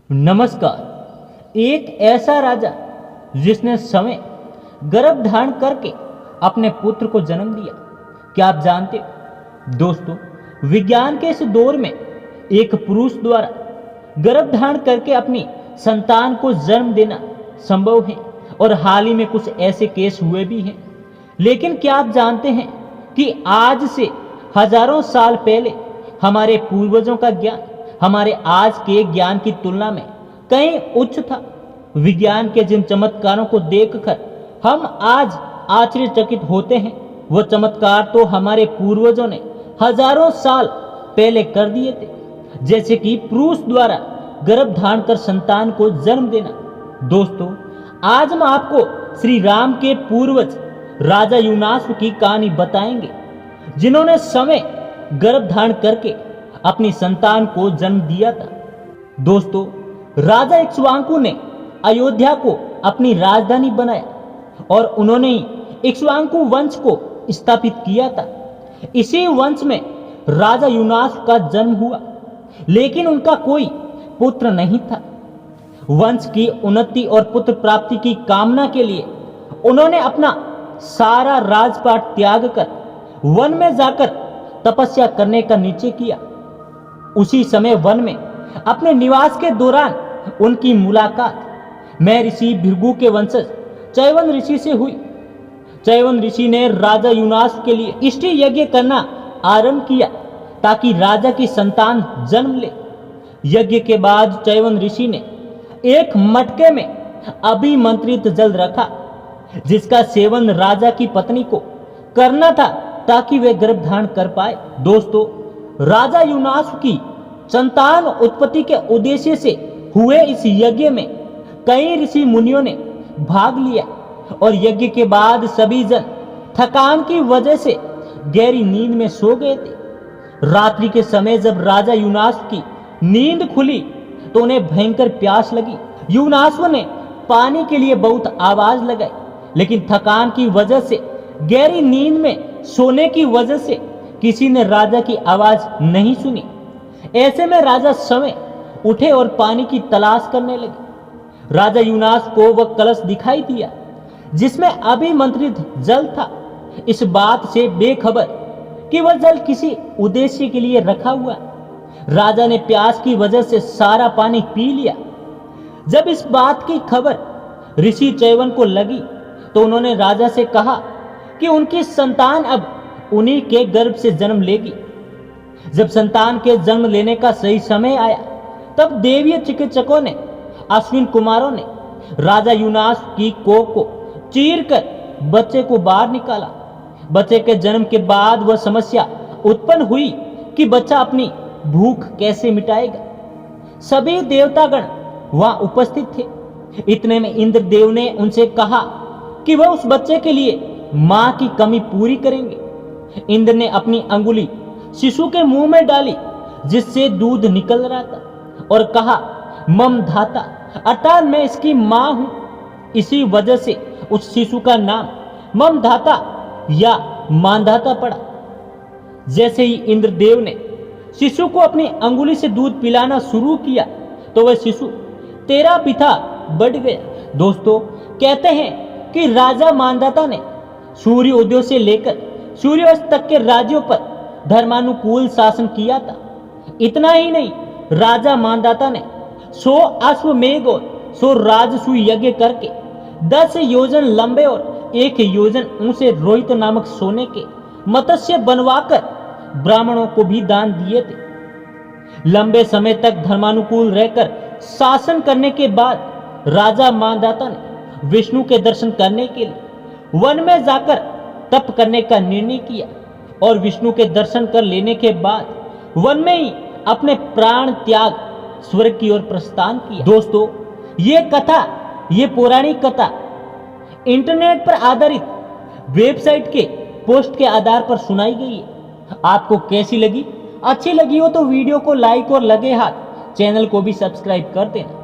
नमस्कार। एक ऐसा राजा जिसने समय गर्भ धारण करके अपने पुत्र को जन्म दिया। क्या आप जानते हो दोस्तों, विज्ञान के इस दौर में एक पुरुष द्वारा गर्भ धारण करके अपनी संतान को जन्म देना संभव है और हाल ही में कुछ ऐसे केस हुए भी हैं। लेकिन क्या आप जानते हैं कि आज से हजारों साल पहले हमारे पूर्वजों का ज्ञान हमारे आज के ज्ञान की तुलना में कहीं उच्च था। विज्ञान के जिन चमत्कारों को देखकर हम आज आश्चर्यचकित होते हैं, वो चमत्कार तो हमारे पूर्वजों ने हजारों साल पहले कर दिए थे। जैसे कि पुरुष द्वारा गर्भ धारण कर संतान को जन्म देना। दोस्तों, आज हम आपको श्री राम के पूर्वज राजा युनाश्व की कहानी बताएंगे, जिन्होंने समय गर्भ धारण करके अपनी संतान को जन्म दिया था। दोस्तों, राजा इक्ष्वाकु ने अयोध्या को अपनी राजधानी बनाया और उन्होंने ही इक्ष्वाकु वंश को स्थापित किया था। इसी वंश में राजा युनाश्व का जन्म हुआ, लेकिन उनका कोई पुत्र नहीं था। वंश की उन्नति और पुत्र प्राप्ति की कामना के लिए उन्होंने अपना सारा राजपाट त्याग कर वन में जाकर तपस्या करने का निश्चय किया। उसी समय वन में अपने निवास के दौरान उनकी मुलाकात महर्षि भृगु के वंशज चैवन ऋषि से हुई। चैवन ऋषि ने राजा युनाश्व के लिए इष्टि यज्ञ करना आरंभ किया ताकि राजा की संतान जन्म ले। यज्ञ के बाद चैवन ऋषि ने एक मटके में अभिमंत्रित जल रखा, जिसका सेवन राजा की पत्नी को करना था ताकि वे गर्भ धारण कर पाए। दोस्तों, राजा युनाश्व की संतान उत्पत्ति के उद्देश्य से हुए इस यज्ञ में कई ऋषि मुनियों ने भाग लिया और यज्ञ के बाद सभी जन थकान की वजह से गहरी नींद में सो गए थे। रात्रि के समय जब राजा युनाश्व की नींद खुली तो उन्हें भयंकर प्यास लगी। युनाश्व ने पानी के लिए बहुत आवाज लगाई, लेकिन थकान की वजह से गहरी नींद में सोने की वजह से किसी ने राजा की आवाज नहीं सुनी। ऐसे में राजा समय उठे और पानी की तलाश करने लगे। राजा युनाश्व को वह कलश दिखाई दिया जिसमें अभिमंत्रित जल था, इस बात से बेखबर कि वह जल किसी उद्देश्य के लिए रखा हुआ। राजा ने प्यास की वजह से सारा पानी पी लिया। जब इस बात की खबर ऋषि चैवन को लगी तो उन्होंने राजा से कहा कि उनकी संतान अब उन्हीं के गर्भ से जन्म लेगी। जब संतान के जन्म लेने का सही समय आया, तब देवीय चिकित्सकों ने अश्विन कुमारों ने राजा युनाश्व की कोख को चीरकर बच्चे को बाहर निकाला। बच्चे के जन्म के बाद वह समस्या उत्पन्न हुई कि बच्चा अपनी भूख कैसे मिटाएगा। सभी देवतागण वहां उपस्थित थे। इतने में इंद्रदेव ने उनसे कहा कि वह उस बच्चे के लिए मां की कमी पूरी करेंगे। इंद्र ने अपनी अंगुली शिशु के मुंह में डाली, जिससे दूध निकल रहा था, और कहा, मम धाता, अर्थात मैं इसकी मां हूं। इसी वजह से उस शिशु का नाम मम धाता या मांधाता पड़ा। जैसे ही इंद्रदेव ने शिशु को अपनी अंगुली से दूध पिलाना शुरू किया तो वह शिशु तेरा पिता बढ़ गया। दोस्तों, कहते हैं कि राजा मांधाता ने सूर्य उदय से लेकर सूर्यास्त तक के राज्यों पर धर्मानुकूल शासन किया था। इतना ही नहीं, राजा मांधाता ने 100 अश्वमेध और 100 राजसूय यज्ञ करके 10 योजन लंबे और 1 योजन ऊंचे रोहित नामक सोने के मत्स्य बनवाकर ब्राह्मणों को भी दान दिए थे। लंबे समय तक धर्मानुकूल रहकर शासन करने के बाद राजा मांधाता ने विष्णु के दर्शन करने के लिए वन में जाकर तप करने का निर्णय किया और विष्णु के दर्शन कर लेने के बाद वन में ही अपने प्राण त्याग स्वर्ग की ओर प्रस्थान किया। दोस्तों, ये पौराणिक कथा इंटरनेट पर आधारित वेबसाइट के पोस्ट के आधार पर सुनाई गई है। आपको कैसी लगी? अच्छी लगी हो तो वीडियो को लाइक और लगे हाथ चैनल को भी सब्सक्राइब कर देना।